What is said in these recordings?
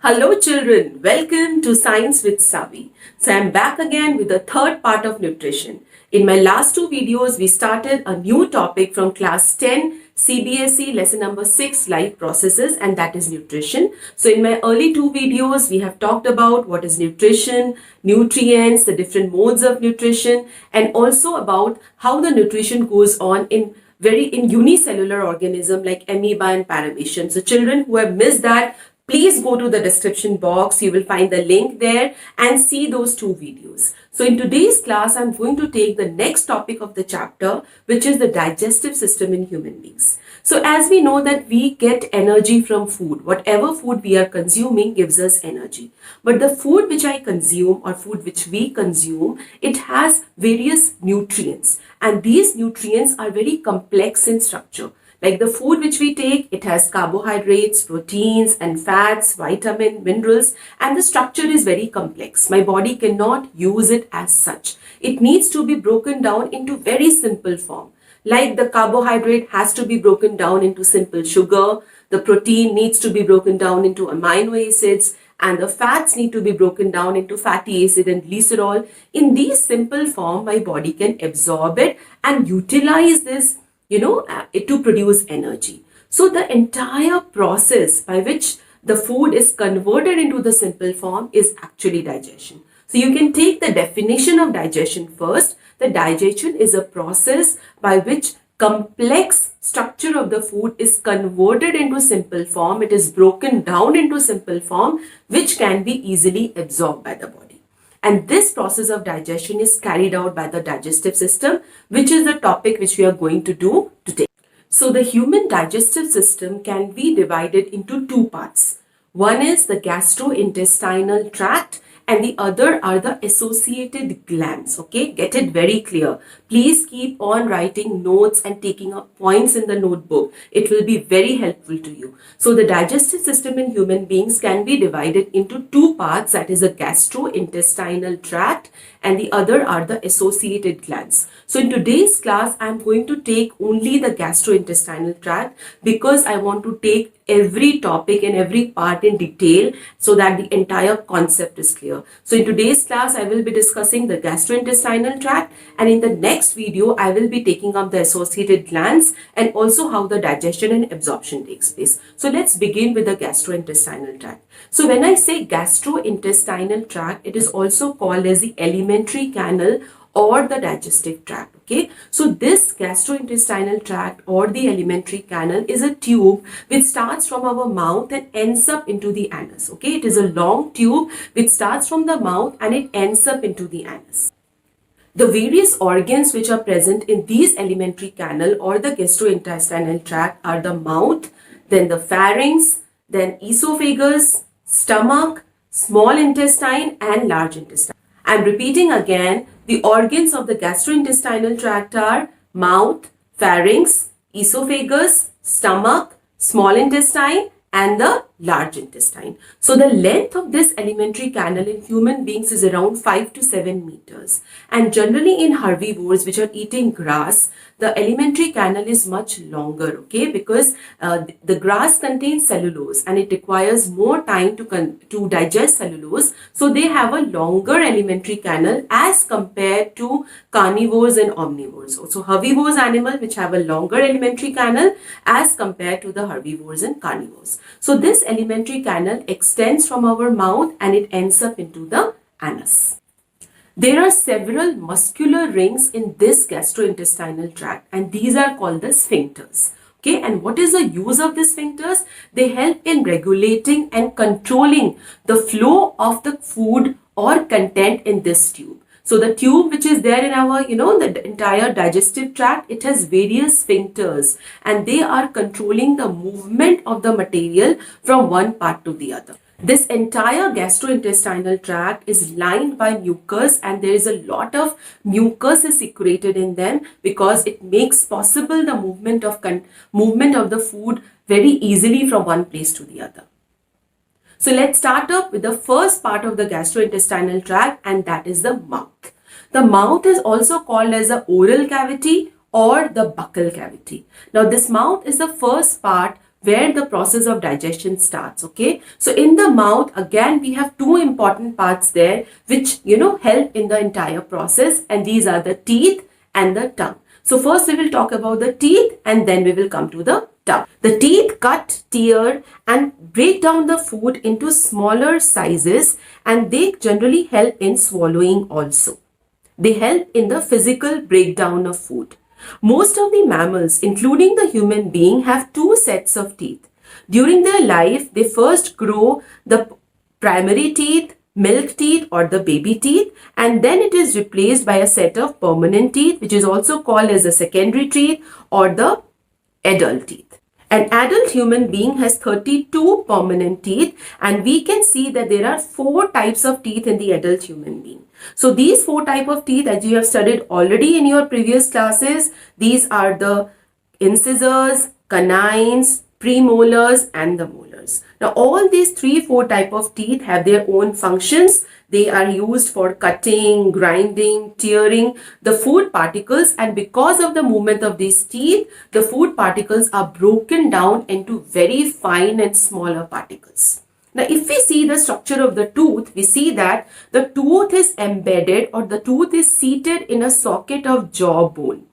Hello children, welcome to Science with Savi. So I'm back again with the third part of nutrition. In my last two videos, we started a new topic from class 10 CBSE lesson number 6 life processes, and that is nutrition. So in my early two videos, we have talked about what is nutrition, nutrients, the different modes of nutrition, and also about how the nutrition goes on in unicellular organism like amoeba and paramecium. So children who have missed that, please go to the description box. You will find the link there and see those two videos. So in today's class, I'm going to take the next topic of the chapter, which is the digestive system in human beings. So as we know that we get energy from food, whatever food we are consuming gives us energy. But the food which I consume or food which we consume, it has various nutrients, and these nutrients are very complex in structure. Like the food which we take, it has carbohydrates, proteins and fats, vitamin, minerals, and the structure is very complex. My body cannot use it as such. It needs to be broken down into very simple form. Like the carbohydrate has to be broken down into simple sugar, the protein needs to be broken down into amino acids, and the fats need to be broken down into fatty acid and glycerol. In these simple form, my body can absorb it and utilize this to produce energy. So the entire process by which the food is converted into the simple form is actually digestion. So you can take the definition of digestion first. The digestion is a process by which complex structure of the food is converted into simple form. It is broken down into simple form, which can be easily absorbed by the body. And this process of digestion is carried out by the digestive system, which is the topic which we are going to do today. So the human digestive system can be divided into two parts. One is the gastrointestinal tract, and the other are the associated glands. Okay, get it very clear. Please keep on writing notes and taking up points in the notebook. It will be very helpful to you. So the digestive system in human beings can be divided into two parts, that is the gastrointestinal tract and the other are the associated glands. So in today's class, I'm going to take only the gastrointestinal tract because I want to take every topic and every part in detail so that the entire concept is clear. So in today's class, I will be discussing the gastrointestinal tract, and in the next video, I will be taking up the associated glands and also how the digestion and absorption takes place. So let's begin with the gastrointestinal tract. So when I say gastrointestinal tract, it is also called as the alimentary canal or the digestive tract. Okay, so this gastrointestinal tract or the alimentary canal is a tube which starts from our mouth and ends up into the anus. Okay, it is a long tube which starts from the mouth and it ends up into the anus. The various organs which are present in these alimentary canal or the gastrointestinal tract are the mouth, then the pharynx, then esophagus, stomach, small intestine and large intestine. I'm repeating again, the organs of the gastrointestinal tract are mouth, pharynx, esophagus, stomach, small intestine and the large intestine. So the length of this alimentary canal in human beings is around 5 to 7 meters. And generally in herbivores which are eating grass, the alimentary canal is much longer, okay, because the grass contains cellulose and it requires more time to digest cellulose. So they have a longer alimentary canal as compared to carnivores and omnivores. So herbivores animal which have a longer alimentary canal as compared to the herbivores and carnivores. So this alimentary canal extends from our mouth and it ends up into the anus. There are several muscular rings in this gastrointestinal tract and these are called the sphincters. Okay, and what is the use of the sphincters? They help in regulating and controlling the flow of the food or content in this tube. So the tube which is there in our, the entire digestive tract, it has various sphincters and they are controlling the movement of the material from one part to the other. This entire gastrointestinal tract is lined by mucus and there is a lot of mucus is secreted in them because it makes possible the movement of the food very easily from one place to the other. So let's start up with the first part of the gastrointestinal tract, and that is the mouth. The mouth is also called as the oral cavity or the buccal cavity. Now this mouth is the first part where the process of digestion starts. Okay, so in the mouth, again, we have two important parts there which help in the entire process, and these are the teeth and the tongue. So first we will talk about the teeth and then we will come to the tongue. The teeth cut, tear and break down the food into smaller sizes, and they generally help in swallowing also. They help in the physical breakdown of food. Most of the mammals, including the human being, have two sets of teeth. During their life, they first grow the primary teeth, milk teeth or the baby teeth, and then it is replaced by a set of permanent teeth, which is also called as the secondary teeth or the adult teeth. An adult human being has 32 permanent teeth, and we can see that there are 4 types of teeth in the adult human being. So these 4 types of teeth, as you have studied already in your previous classes, these are the incisors, canines, premolars and the molars. Now all these 3-4 type of teeth have their own functions. They are used for cutting, grinding, tearing the food particles, and because of the movement of these teeth, the food particles are broken down into very fine and smaller particles. Now if we see the structure of the tooth, we see that the tooth is embedded or the tooth is seated in a socket of jawbone.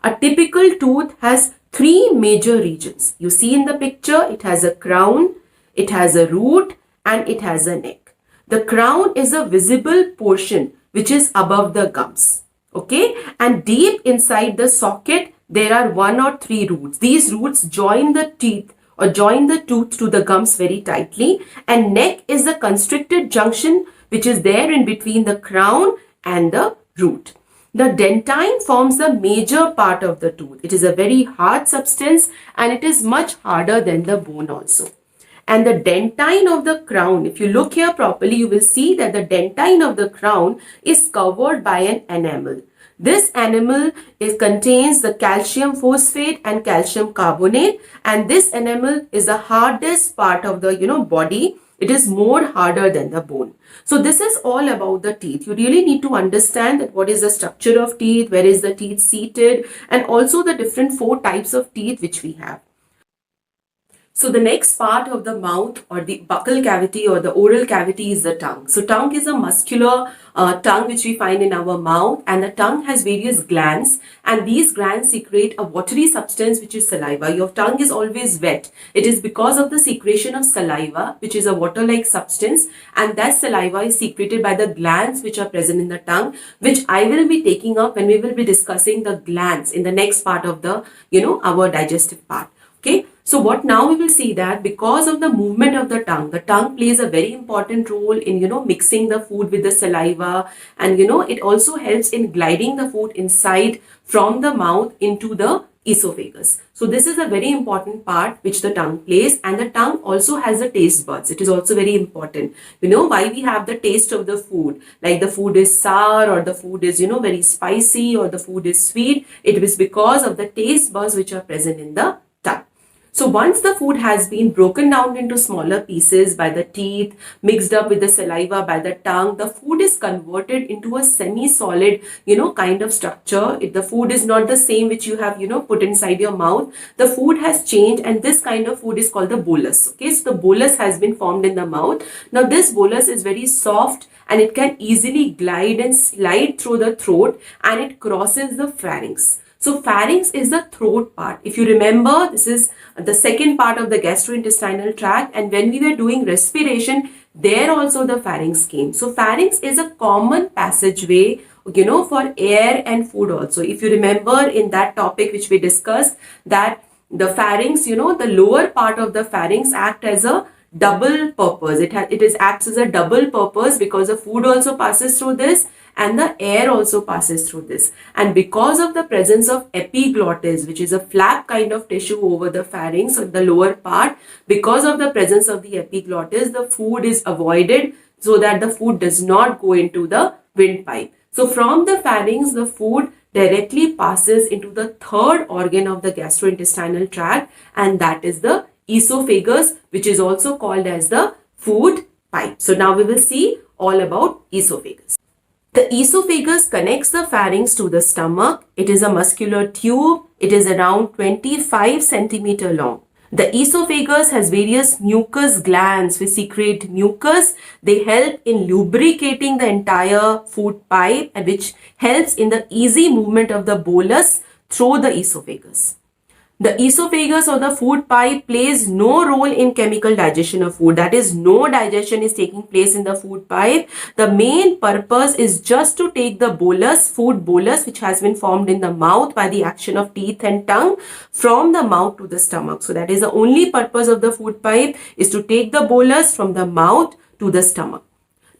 A typical tooth has 3 major regions. You see in the picture, it has a crown, it has a root and it has a neck. The crown is a visible portion which is above the gums. Okay, and deep inside the socket there are 1 or 3 roots. These roots join the teeth or join the tooth to the gums very tightly, and neck is the constricted junction which is there in between the crown and the root. The dentine forms the major part of the tooth. It is a very hard substance and it is much harder than the bone also. And the dentine of the crown, if you look here properly, you will see that the dentine of the crown is covered by an enamel. This enamel contains the calcium phosphate and calcium carbonate, and this enamel is the hardest part of the body. It is more harder than the bone. So this is all about the teeth. You really need to understand that what is the structure of teeth, where is the teeth seated, and also the different 4 types of teeth which we have. So the next part of the mouth or the buccal cavity or the oral cavity is the tongue. So tongue is a muscular tongue which we find in our mouth, and the tongue has various glands, and these glands secrete a watery substance which is saliva. Your tongue is always wet. It is because of the secretion of saliva, which is a water-like substance, and that saliva is secreted by the glands which are present in the tongue, which I will be taking up when we will be discussing the glands in the next part of the our digestive part. Okay, so what now we will see that because of the movement of the tongue plays a very important role in mixing the food with the saliva, and it also helps in gliding the food inside from the mouth into the esophagus. So this is a very important part which the tongue plays, and the tongue also has the taste buds. It is also very important. Why we have the taste of the food, like the food is sour or the food is very spicy or the food is sweet. It is because of the taste buds which are present in the tongue. So once the food has been broken down into smaller pieces by the teeth, mixed up with the saliva by the tongue, the food is converted into a semi-solid, kind of structure. If the food is not the same which you have, put inside your mouth, the food has changed, and this kind of food is called the bolus. Okay, so the bolus has been formed in the mouth. Now this bolus is very soft and it can easily glide and slide through the throat, and it crosses the pharynx. So pharynx is the throat part. If you remember, this is the second part of the gastrointestinal tract, and when we were doing respiration, there also the pharynx came. So pharynx is a common passageway, for air and food also. If you remember in that topic which we discussed, that the pharynx, the lower part of the pharynx act as a double purpose. It acts as a double purpose because the food also passes through this and the air also passes through this. And because of the presence of epiglottis, which is a flap kind of tissue over the pharynx or the lower part, because of the presence of the epiglottis, the food is avoided so that the food does not go into the windpipe. So from the pharynx, the food directly passes into the third organ of the gastrointestinal tract, and that is the esophagus, which is also called as the food pipe. So now we will see all about esophagus. The esophagus connects the pharynx to the stomach. It is a muscular tube. It is around 25 centimeter long. The esophagus has various mucus glands which secrete mucus. They help in lubricating the entire food pipe and which helps in the easy movement of the bolus through the esophagus. The esophagus or the food pipe plays no role in chemical digestion of food. That is, no digestion is taking place in the food pipe. The main purpose is just to take the bolus, food bolus, which has been formed in the mouth by the action of teeth and tongue, from the mouth to the stomach. So that is the only purpose of the food pipe, is to take the bolus from the mouth to the stomach.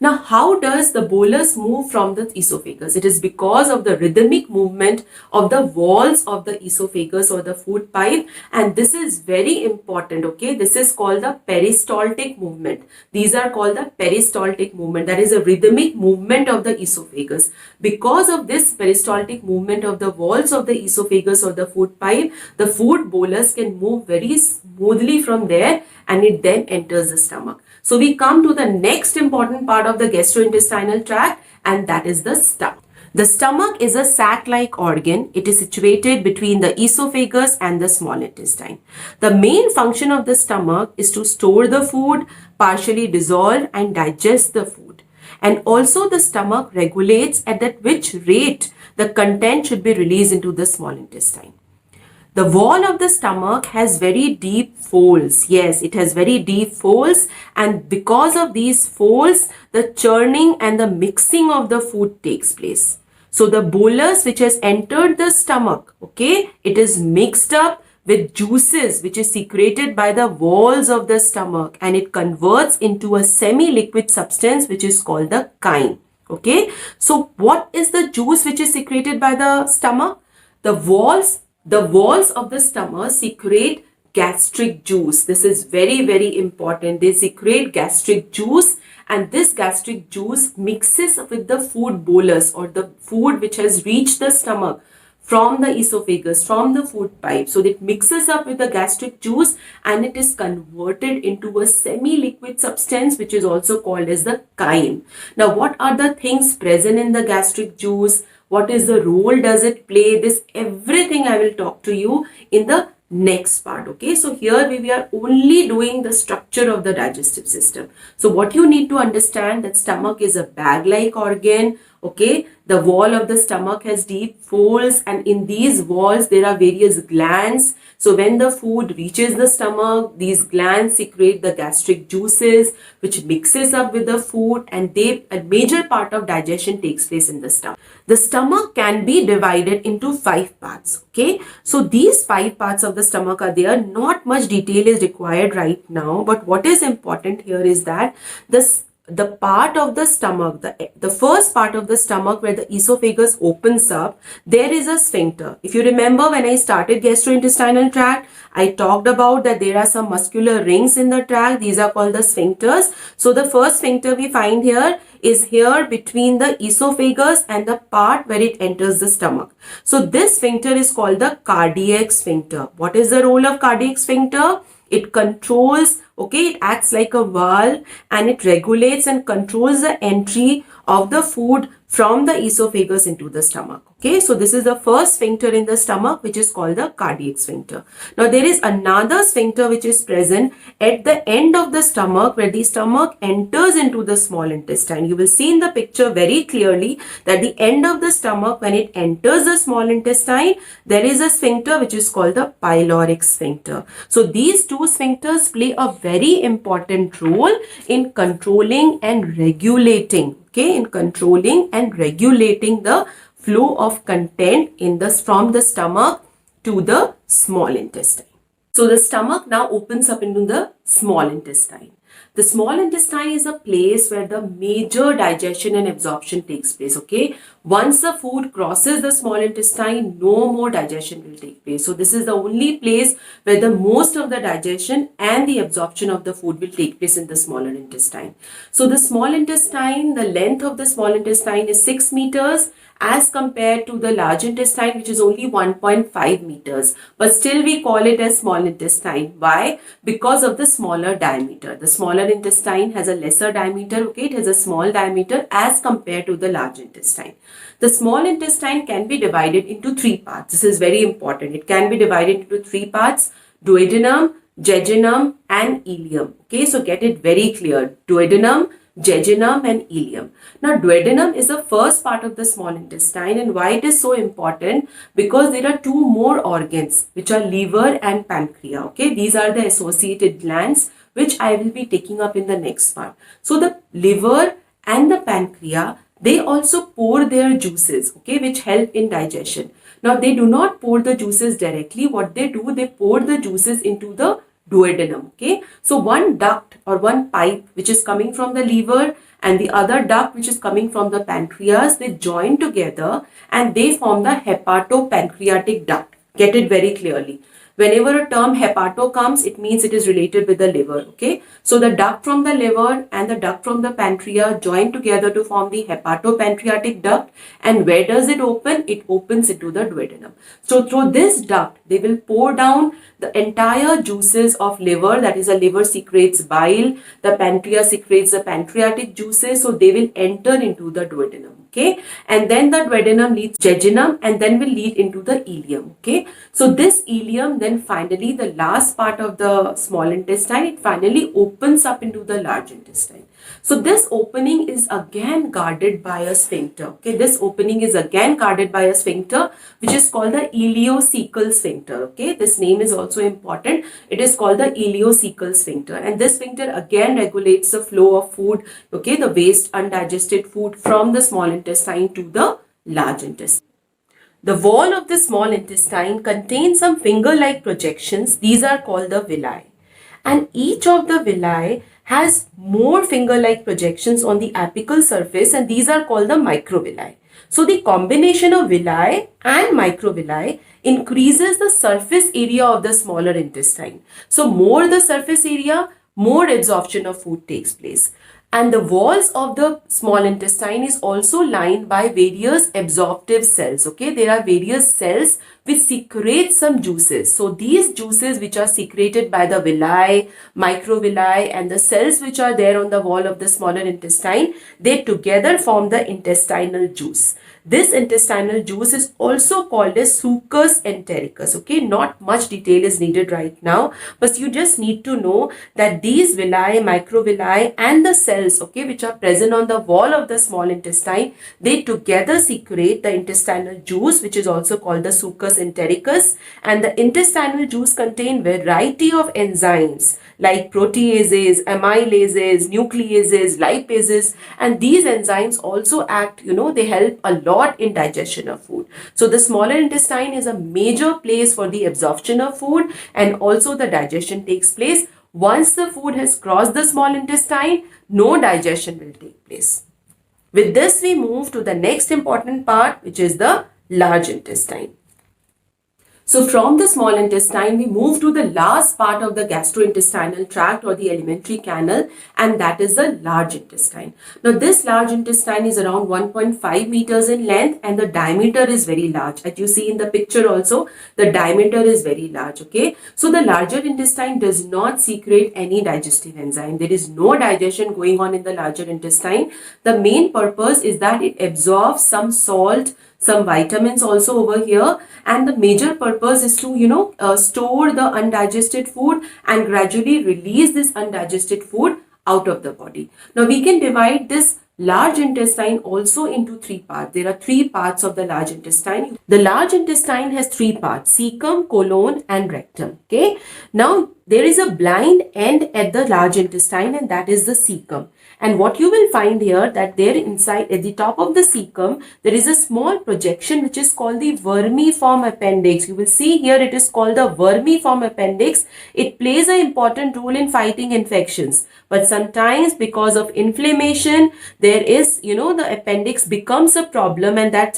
Now, how does the bolus move from the esophagus? It is because of the rhythmic movement of the walls of the esophagus or the food pipe, and this is very important, okay? This is called the peristaltic movement. These are called the peristaltic movement. That is a rhythmic movement of the esophagus. Because of this peristaltic movement of the walls of the esophagus or the food pipe, the food bolus can move very smoothly from there and it then enters the stomach. So we come to the next important part of the gastrointestinal tract, and that is the stomach. The stomach is a sac-like organ. It is situated between the esophagus and the small intestine. The main function of the stomach is to store the food, partially dissolve and digest the food. And also the stomach regulates at which rate the content should be released into the small intestine. The wall of the stomach has very deep folds. Yes, it has very deep folds, and because of these folds, the churning and the mixing of the food takes place. So the bolus which has entered the stomach, okay, it is mixed up with juices which is secreted by the walls of the stomach, and it converts into a semi-liquid substance which is called the chyme. Okay, so what is the juice which is secreted by the stomach? The walls of the stomach secrete gastric juice. This is very, very important. They secrete gastric juice, and this gastric juice mixes with the food bolus or the food which has reached the stomach from the esophagus, from the food pipe. So it mixes up with the gastric juice and it is converted into a semi-liquid substance which is also called as the chyme. Now, what are the things present in the gastric juice? What is the role does it play? This everything I will talk to you in the next part. Okay, so here we are only doing the structure of the digestive system. So what you need to understand, that stomach is a bag-like organ. Okay, the wall of the stomach has deep folds, and in these walls there are various glands. So when the food reaches the stomach, these glands secrete the gastric juices which mixes up with the food, and a major part of digestion takes place in the stomach. The stomach can be divided into 5 parts. Okay, so these 5 parts of the stomach are there. Not much detail is required right now, but what is important here is that the part of the stomach, the first part of the stomach where the esophagus opens up, there is a sphincter. If you remember, when I started gastrointestinal tract, I talked about that there are some muscular rings in the tract. These are called the sphincters. So the first sphincter we find here is here between the esophagus and the part where it enters the stomach. So this sphincter is called the cardiac sphincter. What is the role of cardiac sphincter? It controls, okay, it acts like a valve and it regulates and controls the entry of the food from the esophagus into the stomach. Okay, so this is the first sphincter in the stomach, which is called the cardiac sphincter. Now there is another sphincter which is present at the end of the stomach where the stomach enters into the small intestine. You will see in the picture very clearly that the end of the stomach, when it enters the small intestine, there is a sphincter which is called the pyloric sphincter. So these two sphincters play a very important role in controlling and regulating, okay, in controlling and regulating the flow of content from the stomach to the small intestine. So the stomach now opens up into the small intestine. The small intestine is a place where the major digestion and absorption takes place. Okay, once the food crosses the small intestine, no more digestion will take place. So this is the only place where the most of the digestion and the absorption of the food will take place in the smaller intestine. So the small intestine, the length of the small intestine is 6 meters as compared to the large intestine, which is only 1.5 meters. But still we call it as small intestine. Why? Because of the smaller diameter. The smaller intestine has a lesser diameter. Okay, it has a small diameter as compared to the large intestine. The small intestine can be divided into 3 parts. This is very important. It can be divided into 3 parts: duodenum, jejunum, and ileum. Okay, so get it very clear. Duodenum, jejunum, and ileum. Now, duodenum is the first part of the small intestine, and why it is so important? Because there are two more organs, which are liver and pancreas. Okay, these are the associated glands, which I will be taking up in the next part. So, the liver and the pancreas, they also pour their juices, okay, which help in digestion. Now, they do not pour the juices directly. What they do, they pour the juices into the duodenum. Okay, so one duct or one pipe which is coming from the liver and the other duct which is coming from the pancreas, they join together and they form the hepatopancreatic duct. Get it very clearly. Whenever a term hepato comes, it means it is related with the liver. Okay, so the duct from the liver and the duct from the pancreas join together to form the hepatopancreatic duct. And where does it open? It opens into the duodenum. So through this duct, they will pour down the entire juices of liver. That is, the liver secretes bile, the pancreas secretes the pancreatic juices. So they will enter into the duodenum. Okay, and then the duodenum leads jejunum and then will lead into the ileum. Okay, so this ileum, then finally the last part of the small intestine, it finally opens up into the large intestine. So this opening is again guarded by a sphincter. Okay, this opening is again guarded by a sphincter which is called the ileocecal sphincter. Okay, this name is also important. It is called the ileocecal sphincter, and this sphincter again regulates the flow of food, okay, the waste undigested food from the small intestine to the large intestine. The wall of the small intestine contains some finger-like projections. These are called the villi. And each of the villi has more finger-like projections on the apical surface, and these are called the microvilli. So the combination of villi and microvilli increases the surface area of the smaller intestine. So more the surface area, more absorption of food takes place. And the walls of the small intestine is also lined by various absorptive cells. Okay, there are various cells which secrete some juices. So these juices which are secreted by the villi, microvilli, and the cells which are there on the wall of the smaller intestine, they together form the intestinal juice. This intestinal juice is also called as succus entericus. Okay, not much detail is needed right now, but you just need to know that these villi, microvilli, and the cells, okay, which are present on the wall of the small intestine, they together secrete the intestinal juice, which is also called the succus entericus. And the intestinal juice contain variety of enzymes like proteases, amylases, nucleases, lipases, and these enzymes also act, they help a lot in digestion of food. So the smaller intestine is a major place for the absorption of food, and also the digestion takes place. Once the food has crossed the small intestine, no digestion will take place. With this, we move to the next important part, which is the large intestine. So from the small intestine, we move to the last part of the gastrointestinal tract or the alimentary canal, and that is the large intestine. Now this large intestine is around 1.5 meters in length, and the diameter is very large. As you see in the picture also, the diameter is very large. Okay, so the larger intestine does not secrete any digestive enzyme. There is no digestion going on in the larger intestine. The main purpose is that it absorbs some salt, some vitamins also over here, and the major purpose is to store the undigested food and gradually release this undigested food out of the body. Now we can divide this large intestine also into three parts. There are three parts of the large intestine. The large intestine has three parts: cecum, colon, and rectum. Okay, now there is a blind end at the large intestine, and that is the cecum. And what you will find here, that there inside at the top of the cecum, there is a small projection which is called the vermiform appendix. You will see here it is called the vermiform appendix. It plays an important role in fighting infections. But sometimes because of inflammation, there is, the appendix becomes a problem, and that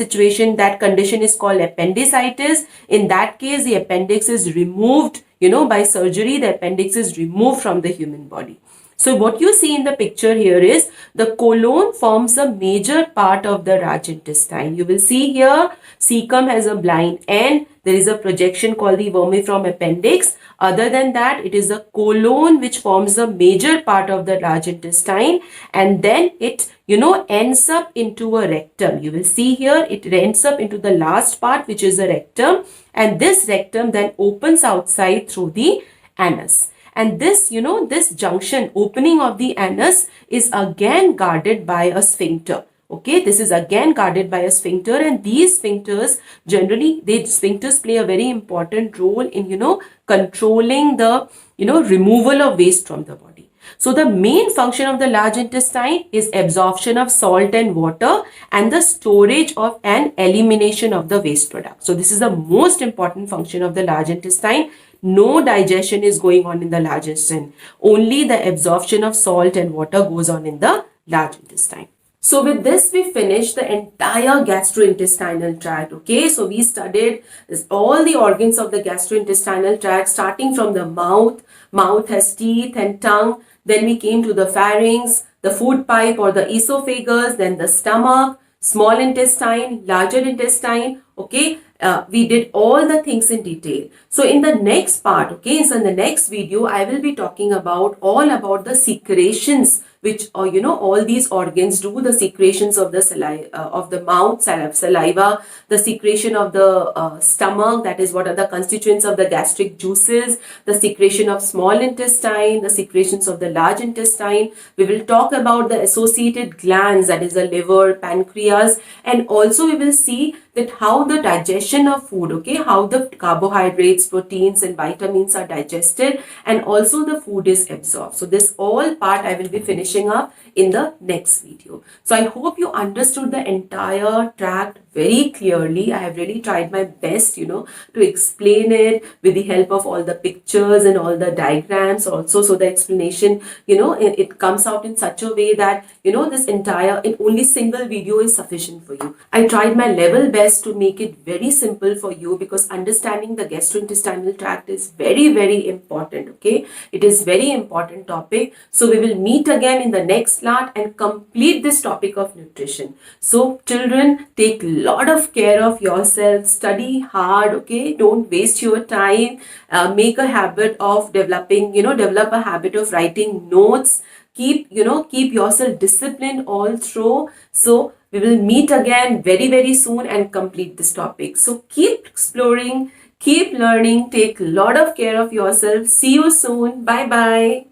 condition is called appendicitis. In that case, the appendix is removed, by surgery. The appendix is removed from the human body. So what you see in the picture here is the colon forms a major part of the large intestine. You will see here cecum has a blind end. There is a projection called the vermiform appendix. Other than that, it is the colon which forms a major part of the large intestine, and then it ends up into a rectum. You will see here it ends up into the last part, which is a rectum, and this rectum then opens outside through the anus. And this, this junction, opening of the anus, is again guarded by a sphincter. Okay, this is again guarded by a sphincter, and these sphincters generally, sphincters play a very important role in, controlling the, removal of waste from the body. So the main function of the large intestine is absorption of salt and water and the storage of and elimination of the waste product. So this is the most important function of the large intestine. No digestion is going on in the large intestine. Only the absorption of salt and water goes on in the large intestine. So with this, we finished the entire gastrointestinal tract. Okay, so we studied all the organs of the gastrointestinal tract, starting from the mouth. Mouth has teeth and tongue. Then we came to the pharynx, the food pipe or the esophagus, then the stomach, small intestine, larger intestine. Okay, we did all the things in detail. So in the next part, okay, so in the next video, I will be talking about all about the secretions which, all these organs do, the secretions of the saliva, of the mouth, saliva, the secretion of the stomach, that is what are the constituents of the gastric juices, the secretion of small intestine, the secretions of the large intestine. We will talk about the associated glands, that is the liver, pancreas, and also we will see that how the digestion of food, okay, how the carbohydrates, proteins and vitamins are digested, and also the food is absorbed. So this all part I will be finishing up in the next video. So I hope you understood the entire tract very clearly. I have really tried my best, to explain it with the help of all the pictures and all the diagrams also. So the explanation, it comes out in such a way that, this entire, in only single video is sufficient for you. I tried my level best to make it very simple for you, because understanding the gastrointestinal tract is very, very important. Okay, it is very important topic. So we will meet again in the next class and complete this topic of nutrition. So children, take lot of care of yourself, study hard, okay, don't waste your time, make a habit of developing, develop a habit of writing notes, keep yourself disciplined all through. So we will meet again very, very soon and complete this topic. So keep exploring, keep learning, take a lot of care of yourself. See you soon. Bye bye.